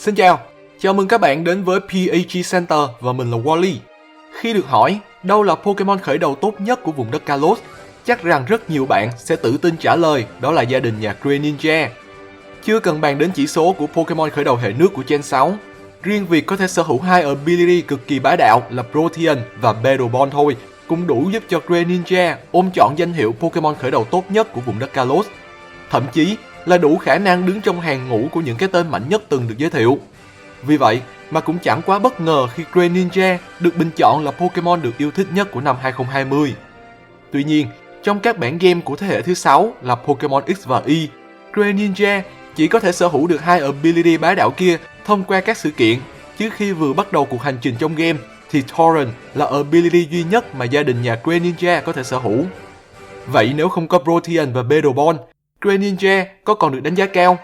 Xin chào, chào mừng các bạn đến với PAG Center và mình là Wally. Khi được hỏi đâu là Pokemon khởi đầu tốt nhất của vùng đất Kalos, chắc rằng rất nhiều bạn sẽ tự tin trả lời đó là gia đình nhà Greninja. Chưa cần bàn đến chỉ số của Pokemon khởi đầu hệ nước của Gen 6, riêng việc có thể sở hữu hai ability cực kỳ bá đạo là Protean và Battle Bond thôi cũng đủ giúp cho Greninja ôm trọn danh hiệu Pokemon khởi đầu tốt nhất của vùng đất Kalos. Thậm chí là đủ khả năng đứng trong hàng ngũ của những cái tên mạnh nhất từng được giới thiệu. Vì vậy mà cũng chẳng quá bất ngờ khi Greninja được bình chọn là Pokemon được yêu thích nhất của năm 2020. Tuy nhiên, trong các bản game của thế hệ thứ 6 là Pokemon X và Y, Greninja chỉ có thể sở hữu được hai ability bá đạo kia thông qua các sự kiện, chứ khi vừa bắt đầu cuộc hành trình trong game thì Torrent là ability duy nhất mà gia đình nhà Greninja có thể sở hữu. Vậy nếu không có Protean và Battle Bond, Greninja có còn được đánh giá cao?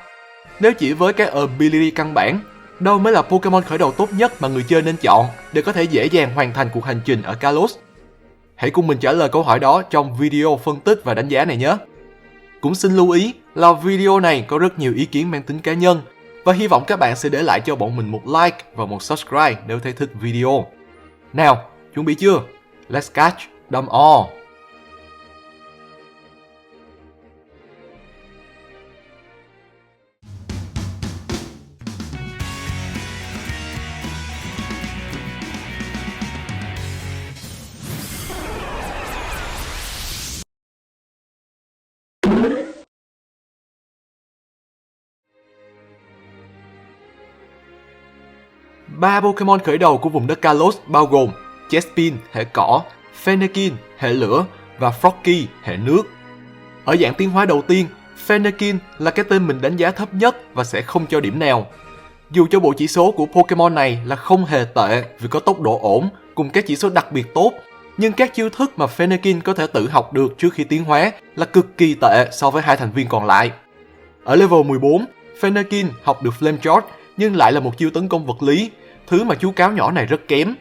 Nếu chỉ với các ability căn bản, đâu mới là Pokemon khởi đầu tốt nhất mà người chơi nên chọn để có thể dễ dàng hoàn thành cuộc hành trình ở Kalos? Hãy cùng mình trả lời câu hỏi đó trong video phân tích và đánh giá này nhé. Cũng xin lưu ý là video này có rất nhiều ý kiến mang tính cá nhân và hy vọng các bạn sẽ để lại cho bọn mình một like và một subscribe nếu thấy thích video. Nào, chuẩn bị chưa? Let's catch them all! Ba Pokemon khởi đầu của vùng đất Kalos bao gồm Chespin hệ cỏ, Fennekin hệ lửa và Froakie hệ nước. Ở dạng tiến hóa đầu tiên, Fennekin là cái tên mình đánh giá thấp nhất và sẽ không cho điểm nào. Dù cho bộ chỉ số của Pokemon này là không hề tệ vì có tốc độ ổn cùng các chỉ số đặc biệt tốt, nhưng các chiêu thức mà Fennekin có thể tự học được trước khi tiến hóa là cực kỳ tệ so với hai thành viên còn lại. Ở level 14, Fennekin học được Flame Charge nhưng lại là một chiêu tấn công vật lý, thứ mà chú cáo nhỏ này rất kém.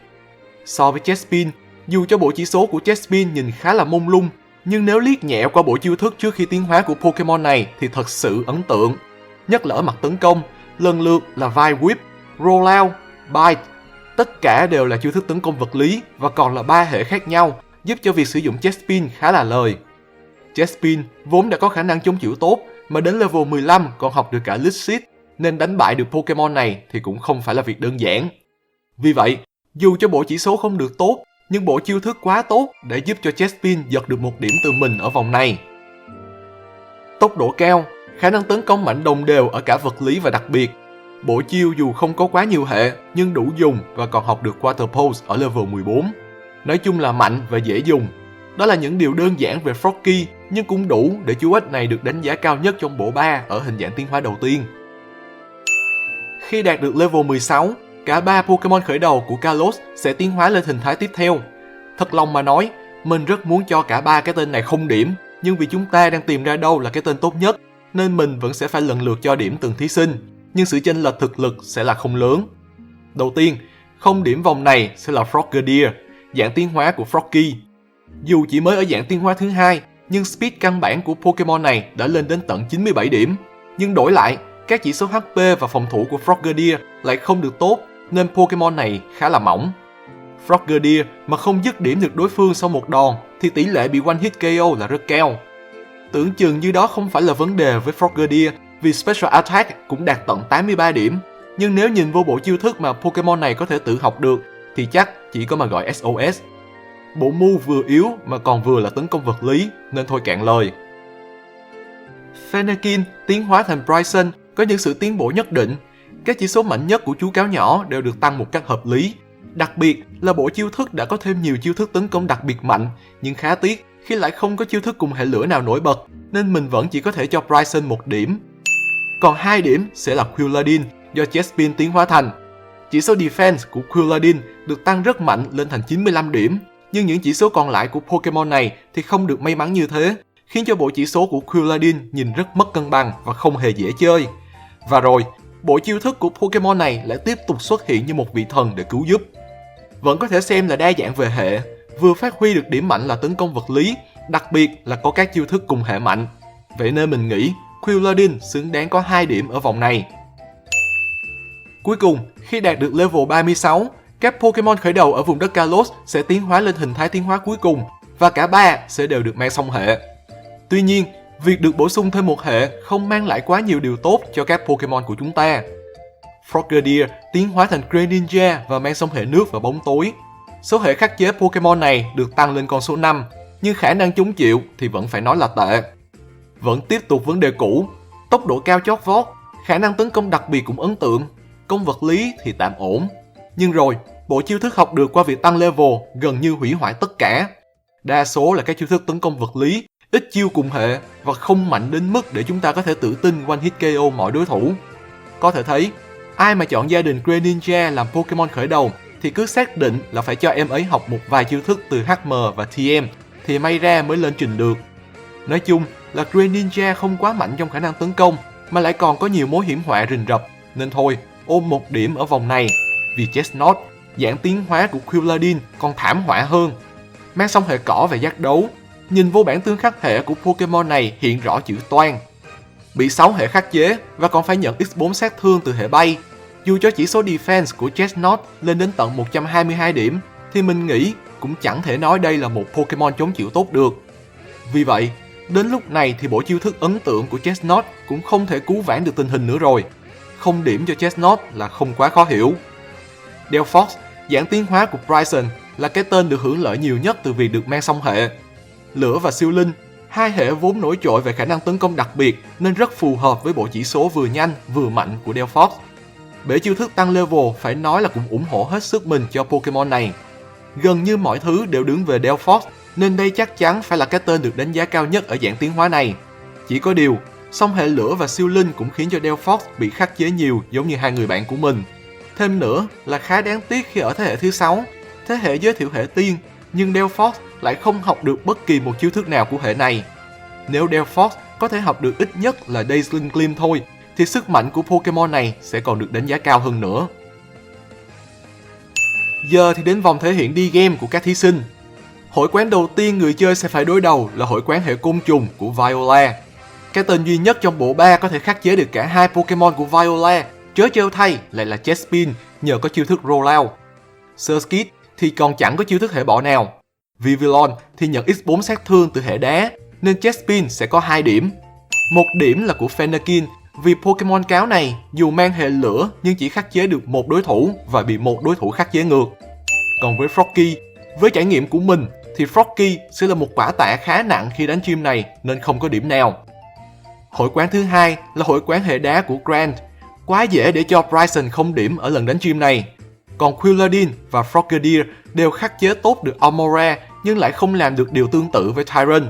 So với Chespin, dù cho bộ chỉ số của Chespin nhìn khá là mông lung, nhưng nếu liếc nhẹ qua bộ chiêu thức trước khi tiến hóa của Pokemon này thì thật sự ấn tượng. Nhất là ở mặt tấn công, lần lượt là Vine Whip, Rollout, Bite. Tất cả đều là chiêu thức tấn công vật lý và còn là 3 hệ khác nhau, giúp cho việc sử dụng Chespin khá là lời. Chespin vốn đã có khả năng chống chịu tốt, mà đến level 15 còn học được cả Leech Seed, nên đánh bại được Pokemon này thì cũng không phải là việc đơn giản. Vì vậy, dù cho bộ chỉ số không được tốt, nhưng bộ chiêu thức quá tốt để giúp cho Chespin giật được một điểm từ mình ở vòng này. Tốc độ cao, khả năng tấn công mạnh đồng đều ở cả vật lý và đặc biệt. Bộ chiêu dù không có quá nhiều hệ nhưng đủ dùng và còn học được Quarter Pose ở level 14. Nói chung là mạnh và dễ dùng. Đó là những điều đơn giản về Froakie nhưng cũng đủ để chú ếch này được đánh giá cao nhất trong bộ 3 ở hình dạng tiến hóa đầu tiên. Khi đạt được level 16, cả 3 Pokemon khởi đầu của Kalos sẽ tiến hóa lên hình thái tiếp theo. Thật lòng mà nói, mình rất muốn cho cả 3 cái tên này không điểm, nhưng vì chúng ta đang tìm ra đâu là cái tên tốt nhất, nên mình vẫn sẽ phải lần lượt cho điểm từng thí sinh, nhưng sự chênh lệch thực lực sẽ là không lớn. Đầu tiên, không điểm vòng này sẽ là Frogadier, dạng tiến hóa của Froakie. Dù chỉ mới ở dạng tiến hóa thứ 2, nhưng speed căn bản của Pokemon này đã lên đến tận 97 điểm, nhưng đổi lại, các chỉ số HP và phòng thủ của Frogadier lại không được tốt, nên Pokemon này khá là mỏng. Frogadier mà không dứt điểm được đối phương sau một đòn thì tỷ lệ bị one hit KO là rất cao. Tưởng chừng như đó không phải là vấn đề với Frogadier vì Special Attack cũng đạt tận 83 điểm, nhưng nếu nhìn vô bộ chiêu thức mà Pokemon này có thể tự học được thì chắc chỉ có mà gọi SOS. Bộ move vừa yếu mà còn vừa là tấn công vật lý nên thôi cạn lời. Fennekin tiến hóa thành Bryson có những sự tiến bộ nhất định. Các chỉ số mạnh nhất của chú cáo nhỏ đều được tăng một cách hợp lý. Đặc biệt là bộ chiêu thức đã có thêm nhiều chiêu thức tấn công đặc biệt mạnh, nhưng khá tiếc khi lại không có chiêu thức cùng hệ lửa nào nổi bật, nên mình vẫn chỉ có thể cho Bryson 1 điểm. Còn 2 điểm sẽ là Quilladin do Chespin tiến hóa thành. Chỉ số Defense của Quilladin được tăng rất mạnh lên thành 95 điểm, nhưng những chỉ số còn lại của Pokemon này thì không được may mắn như thế, khiến cho bộ chỉ số của Quilladin nhìn rất mất cân bằng và không hề dễ chơi. Và rồi, bộ chiêu thức của Pokemon này lại tiếp tục xuất hiện như một vị thần để cứu giúp. Vẫn có thể xem là đa dạng về hệ, vừa phát huy được điểm mạnh là tấn công vật lý, đặc biệt là có các chiêu thức cùng hệ mạnh. Vậy nên mình nghĩ Quilladin xứng đáng có 2 điểm ở vòng này. Cuối cùng, khi đạt được level 36, các Pokemon khởi đầu ở vùng đất Kalos sẽ tiến hóa lên hình thái tiến hóa cuối cùng và cả ba sẽ đều được mang song hệ. Tuy nhiên, việc được bổ sung thêm một hệ không mang lại quá nhiều điều tốt cho các Pokemon của chúng ta. Frogadier tiến hóa thành Greninja và mang song hệ nước và bóng tối. Số hệ khắc chế Pokemon này được tăng lên con số 5, nhưng khả năng chống chịu thì vẫn phải nói là tệ. Vẫn tiếp tục vấn đề cũ, tốc độ cao chót vót, khả năng tấn công đặc biệt cũng ấn tượng, công vật lý thì tạm ổn. Nhưng rồi, bộ chiêu thức học được qua việc tăng level gần như hủy hoại tất cả. Đa số là các chiêu thức tấn công vật lý, ít chiêu cùng hệ và không mạnh đến mức để chúng ta có thể tự tin one hit KO mọi đối thủ. Có thể thấy, ai mà chọn gia đình Greninja làm Pokemon khởi đầu thì cứ xác định là phải cho em ấy học một vài chiêu thức từ HM và TM thì may ra mới lên trình được. Nói chung là Greninja không quá mạnh trong khả năng tấn công mà lại còn có nhiều mối hiểm họa rình rập, nên thôi ôm một điểm ở vòng này. Vì Chestnut, dạng tiến hóa của Quilladin còn thảm họa hơn. Mang song hệ cỏ về giác đấu, nhìn vô bảng tương khắc hệ của Pokemon này hiện rõ chữ toan. Bị 6 hệ khắc chế và còn phải nhận X4 sát thương từ hệ bay. Dù cho chỉ số defense của Chestnut lên đến tận 122 điểm thì mình nghĩ cũng chẳng thể nói đây là một Pokemon chống chịu tốt được. Vì vậy, đến lúc này thì bộ chiêu thức ấn tượng của Chestnut cũng không thể cứu vãn được tình hình nữa rồi. Không điểm cho Chestnut là không quá khó hiểu. Delphox, dạng tiến hóa của Bryson, là cái tên được hưởng lợi nhiều nhất từ việc được mang song hệ. Lửa và siêu linh, hai hệ vốn nổi trội về khả năng tấn công đặc biệt nên rất phù hợp với bộ chỉ số vừa nhanh vừa mạnh của Delphox. Bể chiêu thức tăng level phải nói là cũng ủng hộ hết sức mình cho Pokemon này. Gần như mọi thứ đều đứng về Delphox nên đây chắc chắn phải là cái tên được đánh giá cao nhất ở dạng tiến hóa này. Chỉ có điều, song hệ lửa và siêu linh cũng khiến cho Delphox bị khắc chế nhiều giống như hai người bạn của mình. Thêm nữa là khá đáng tiếc khi ở thế hệ thứ 6, thế hệ giới thiệu hệ tiên, nhưng Delphox lại không học được bất kỳ một chiêu thức nào của hệ này. Nếu Delphox có thể học được ít nhất là Dazzling Gleam thôi, thì sức mạnh của Pokemon này sẽ còn được đánh giá cao hơn nữa. Giờ thì đến vòng thể hiện đi game của các thí sinh. Hội quán đầu tiên người chơi sẽ phải đối đầu là hội quán hệ côn trùng của Viola. Cái tên duy nhất trong bộ 3 có thể khắc chế được cả hai Pokemon của Viola, trớ trêu thay lại là Chespin nhờ có chiêu thức Rollout. Surskit thì còn chẳng có chiêu thức hệ bọ nào. Vivillon thì nhận X4 sát thương từ hệ đá, nên Chespin sẽ có 2 điểm. Một điểm là của Fennekin, vì Pokemon cáo này dù mang hệ lửa nhưng chỉ khắc chế được một đối thủ và bị một đối thủ khắc chế ngược. Còn với Froakie, với trải nghiệm của mình thì Froakie sẽ là một quả tạ khá nặng khi đánh chim này nên không có điểm nào. Hội quán thứ hai là hội quán hệ đá của Grant. Quá dễ để cho Bryson không điểm ở lần đánh chim này. Còn Quilladin và Frogadier đều khắc chế tốt được Armora nhưng lại không làm được điều tương tự với Tyrant.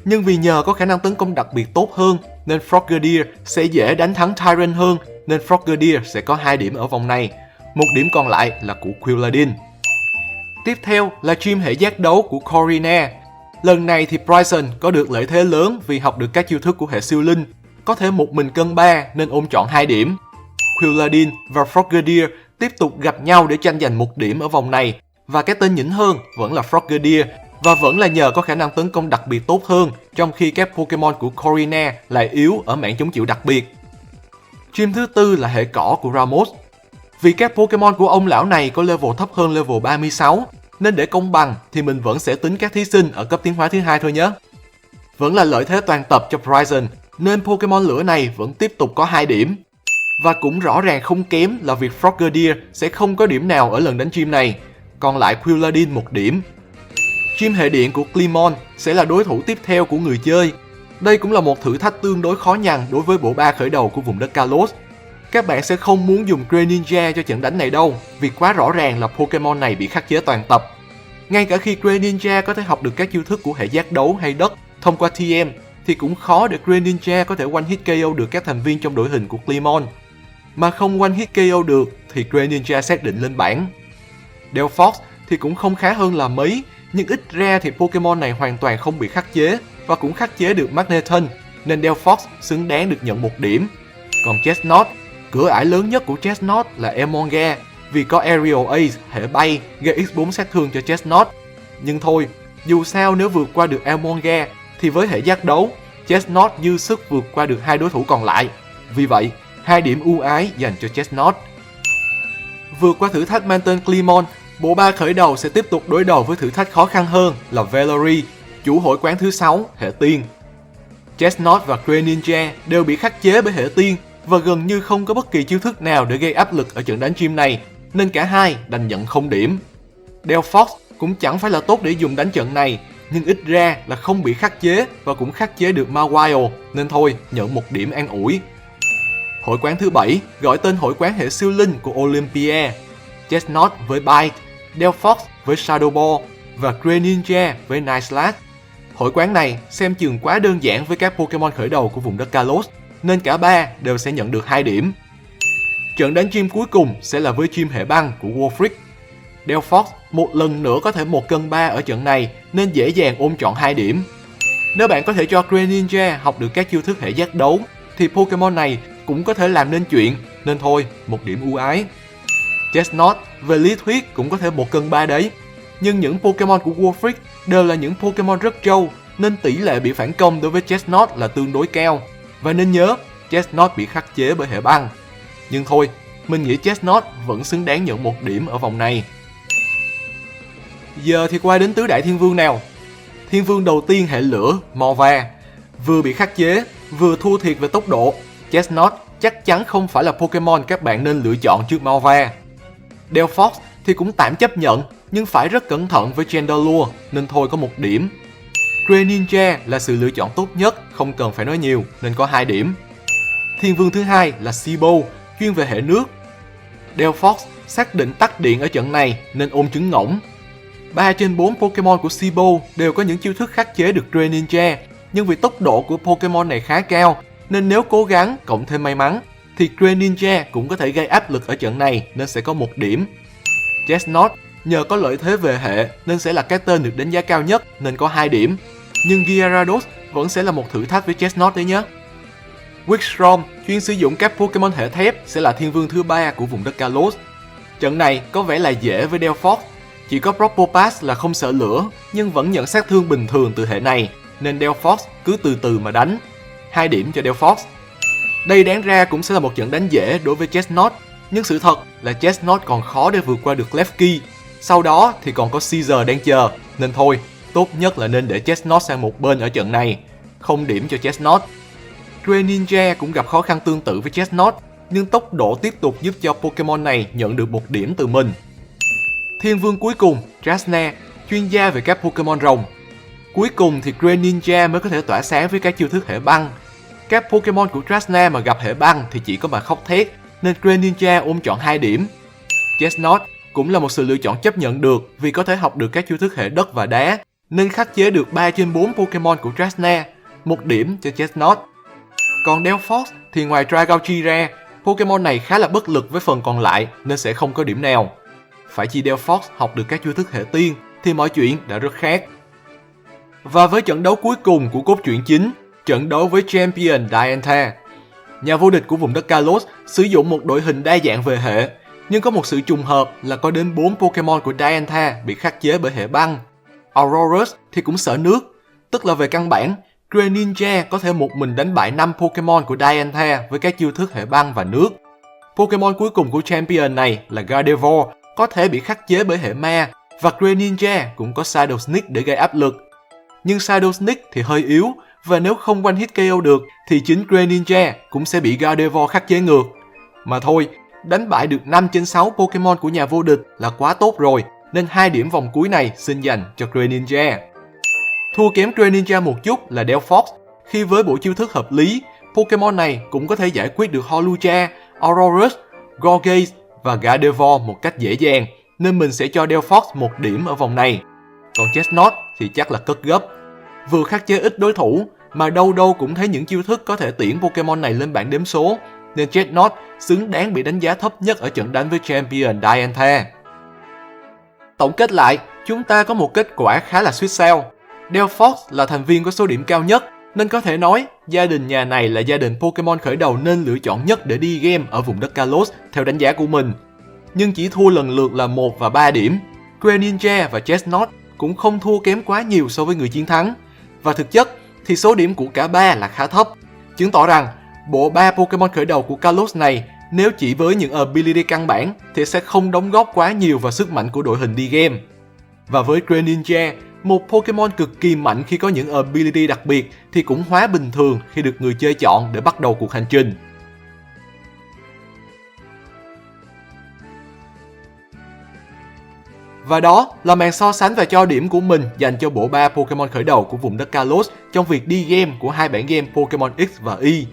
Nhưng vì nhờ có khả năng tấn công đặc biệt tốt hơn nên Frogadier sẽ dễ đánh thắng Tyrant hơn, nên Frogadier sẽ có 2 điểm ở vòng này. Một điểm còn lại là của Quilladin. Tiếp theo là chim hệ giác đấu của Corina. Lần này thì Bryson có được lợi thế lớn vì học được các chiêu thức của hệ siêu linh, có thể một mình cân 3 nên ôm trọn 2 điểm. Quilladin và Frogadier tiếp tục gặp nhau để tranh giành 1 điểm ở vòng này, và cái tên nhỉnh hơn vẫn là Frogadier và vẫn là nhờ có khả năng tấn công đặc biệt tốt hơn, trong khi các Pokemon của Corina lại yếu ở mảng chống chịu đặc biệt. Chim thứ tư là hệ cỏ của Ramos. Vì các Pokemon của ông lão này có level thấp hơn level 36, nên để công bằng thì mình vẫn sẽ tính các thí sinh ở cấp tiến hóa thứ 2 thôi nhé. Vẫn là lợi thế toàn tập cho Bryson, nên Pokemon lửa này vẫn tiếp tục có 2 điểm. Và cũng rõ ràng không kém là việc Frogadier sẽ không có điểm nào ở lần đánh chim này, còn lại Quilladin 1 điểm. Chim hệ điện của Clemon sẽ là đối thủ tiếp theo của người chơi. Đây cũng là một thử thách tương đối khó nhằn đối với bộ 3 khởi đầu của vùng đất Kalos. Các bạn sẽ không muốn dùng Greninja cho trận đánh này đâu, vì quá rõ ràng là Pokemon này bị khắc chế toàn tập. Ngay cả khi Greninja có thể học được các chiêu thức của hệ giác đấu hay đất thông qua TM, thì cũng khó để Greninja có thể one hit KO được các thành viên trong đội hình của Clemon. Mà không one hit KO được thì Greninja xác định lên bảng. Delphox thì cũng không khá hơn là mấy, nhưng ít ra thì Pokemon này hoàn toàn không bị khắc chế và cũng khắc chế được Magneton, nên Delphox xứng đáng được nhận 1 điểm. Còn Chestnut, cửa ải lớn nhất của Chestnut là Emolga, vì có Aerial Ace hệ bay gây X4 sát thương cho Chestnut. Nhưng thôi, dù sao nếu vượt qua được Emolga thì với hệ giác đấu, Chestnut dư sức vượt qua được hai đối thủ còn lại. Vì vậy, 2 điểm ưu ái dành cho Chestnut. Vượt qua thử thách mang tên Clemon, bộ ba khởi đầu sẽ tiếp tục đối đầu với thử thách khó khăn hơn là Valerie, chủ hội quán thứ 6, hệ tiên. Chestnut và Greninja đều bị khắc chế bởi hệ tiên và gần như không có bất kỳ chiêu thức nào để gây áp lực ở trận đánh gym này, nên cả hai đành nhận 0 điểm. Delphox cũng chẳng phải là tốt để dùng đánh trận này, nhưng ít ra là không bị khắc chế và cũng khắc chế được Mawile, nên thôi nhận 1 điểm an ủi. Hội quán thứ 7 gọi tên hội quán hệ siêu linh của Olympia. Chestnut với Bite, Delphox với Shadow Ball và Greninja với Night Slash. Hội quán này xem chừng quá đơn giản với các Pokemon khởi đầu của vùng đất Kalos, nên cả ba đều sẽ nhận được 2 điểm. Trận đánh gym cuối cùng sẽ là với gym hệ băng của Wolfric. Delphox một lần nữa có thể 1 cân 3 ở trận này nên dễ dàng ôm trọn 2 điểm. Nếu bạn có thể cho Greninja học được các chiêu thức hệ giác đấu thì Pokemon này cũng có thể làm nên chuyện, nên thôi 1 điểm ưu ái. Chestnut về lý thuyết cũng có thể 1 cân 3 đấy, nhưng những Pokemon của Wolfric đều là những Pokemon rất trâu nên tỷ lệ bị phản công đối với Chestnut là tương đối cao. Và nên nhớ, Chestnut bị khắc chế bởi hệ băng. Nhưng thôi, mình nghĩ Chestnut vẫn xứng đáng nhận 1 điểm ở vòng này. Giờ thì qua đến tứ đại thiên vương nào. Thiên vương đầu tiên hệ lửa, Morva. Vừa bị khắc chế, vừa thua thiệt về tốc độ, Chestnut chắc chắn không phải là Pokemon các bạn nên lựa chọn trước Morva. Delphox thì cũng tạm chấp nhận, nhưng phải rất cẩn thận với Chandelure, nên thôi có 1 điểm. Greninja là sự lựa chọn tốt nhất, không cần phải nói nhiều, nên có 2 điểm. Thiên vương thứ hai là Sibo, chuyên về hệ nước. Delphox xác định tắt điện ở trận này nên ôm trứng ngỗng. 3 trên 4 Pokemon của Sibo đều có những chiêu thức khắc chế được Greninja, nhưng vì tốc độ của Pokemon này khá cao, nên nếu cố gắng cộng thêm may mắn, thì Greninja cũng có thể gây áp lực ở trận này nên sẽ có 1 điểm. Chestnut nhờ có lợi thế về hệ nên sẽ là cái tên được đánh giá cao nhất nên có 2 điểm. Nhưng Gyarados vẫn sẽ là một thử thách với Chestnut đấy nhé. Whisrom chuyên sử dụng các Pokemon hệ thép sẽ là thiên vương thứ 3 của vùng đất Kalos. Trận này có vẻ là dễ với Delphox, chỉ có Probopass là không sợ lửa nhưng vẫn nhận sát thương bình thường từ hệ này, nên Delphox cứ từ từ mà đánh. 2 điểm cho Delphox. Đây đáng ra cũng sẽ là một trận đánh dễ đối với Chestnut, nhưng sự thật là Chestnut còn khó để vượt qua được Klefki. Sau đó thì còn có Caesar đang chờ, nên thôi, tốt nhất là nên để Chestnut sang một bên ở trận này. 0 điểm cho Chestnut. Greninja cũng gặp khó khăn tương tự với Chestnut, nhưng tốc độ tiếp tục giúp cho Pokemon này nhận được 1 điểm từ mình. Thiên vương cuối cùng, Trasna, chuyên gia về các Pokemon rồng. Cuối cùng thì Greninja mới có thể tỏa sáng với các chiêu thức hệ băng. Các Pokemon của Trasna mà gặp hệ băng thì chỉ có mà khóc thét, nên Greninja ôm trọn 2 điểm. Chestnut cũng là một sự lựa chọn chấp nhận được vì có thể học được các chiêu thức hệ đất và đá, nên khắc chế được 3 trên 4 Pokemon của Trasna, 1 điểm cho Chestnut. Còn Delphox thì ngoài Dragalge ra, Pokemon này khá là bất lực với phần còn lại nên sẽ không có điểm nào. Phải chi Delphox học được các chiêu thức hệ tiên thì mọi chuyện đã rất khác. Và với trận đấu cuối cùng của cốt truyện chính, trận đấu với Champion Diantha. Nhà vô địch của vùng đất Kalos sử dụng một đội hình đa dạng về hệ, nhưng có một sự trùng hợp là có đến 4 Pokemon của Diantha bị khắc chế bởi hệ băng. Aurorus thì cũng sợ nước, tức là về căn bản, Greninja có thể một mình đánh bại 5 Pokemon của Diantha với các chiêu thức hệ băng và nước. Pokemon cuối cùng của Champion này là Gardevoir có thể bị khắc chế bởi hệ ma, và Greninja cũng có Shadow Sneak để gây áp lực. Nhưng Shadow Sneak thì hơi yếu, và nếu không one hit KO được thì chính Greninja cũng sẽ bị Gardevoir khắc chế ngược. Mà thôi, đánh bại được 5 trên 6 Pokemon của nhà vô địch là quá tốt rồi, nên 2 điểm vòng cuối này xin dành cho Greninja. Thua kém Greninja một chút là Delphox, khi với bộ chiêu thức hợp lý, Pokemon này cũng có thể giải quyết được Hawlucha, Aurorus, Gourgeist và Gardevoir một cách dễ dàng, nên mình sẽ cho Delphox 1 điểm ở vòng này. Còn Chestnut thì chắc là cất gấp. Vừa khắc chế ít đối thủ, mà đâu đâu cũng thấy những chiêu thức có thể tiễn Pokemon này lên bảng đếm số, nên Chestnut xứng đáng bị đánh giá thấp nhất ở trận đánh với Champion Diantha. Tổng kết lại, chúng ta có một kết quả khá là suýt sao. Delphox là thành viên có số điểm cao nhất, nên có thể nói gia đình nhà này là gia đình Pokemon khởi đầu nên lựa chọn nhất để đi game ở vùng đất Kalos theo đánh giá của mình. Nhưng chỉ thua lần lượt là 1 và 3 điểm. Greninja và Chestnut cũng không thua kém quá nhiều so với người chiến thắng. Và thực chất thì số điểm của cả ba là khá thấp, chứng tỏ rằng Bộ 3 Pokemon khởi đầu của Kalos này, nếu chỉ với những ability căn bản thì sẽ không đóng góp quá nhiều vào sức mạnh của đội hình đi game. Và với Greninja, một Pokemon cực kỳ mạnh khi có những ability đặc biệt thì cũng hóa bình thường khi được người chơi chọn để bắt đầu cuộc hành trình. Và đó là màn so sánh và cho điểm của mình dành cho bộ 3 Pokemon khởi đầu của vùng đất Kalos trong việc đi game của hai bản game Pokemon X và Y.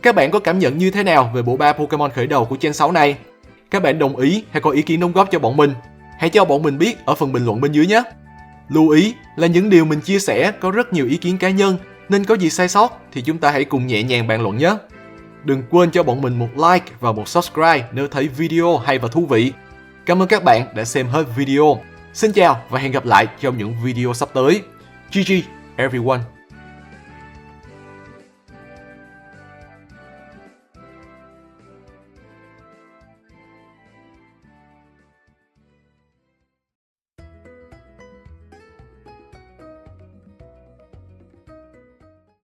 Các bạn có cảm nhận như thế nào về bộ 3 Pokemon khởi đầu của Gen 6 này? Các bạn đồng ý hay có ý kiến đóng góp cho bọn mình? Hãy cho bọn mình biết ở phần bình luận bên dưới nhé! Lưu ý là những điều mình chia sẻ có rất nhiều ý kiến cá nhân, nên có gì sai sót thì chúng ta hãy cùng nhẹ nhàng bàn luận nhé! Đừng quên cho bọn mình một like và một subscribe nếu thấy video hay và thú vị. Cảm ơn các bạn đã xem hết video. Xin chào và hẹn gặp lại trong những video sắp tới. GG everyone!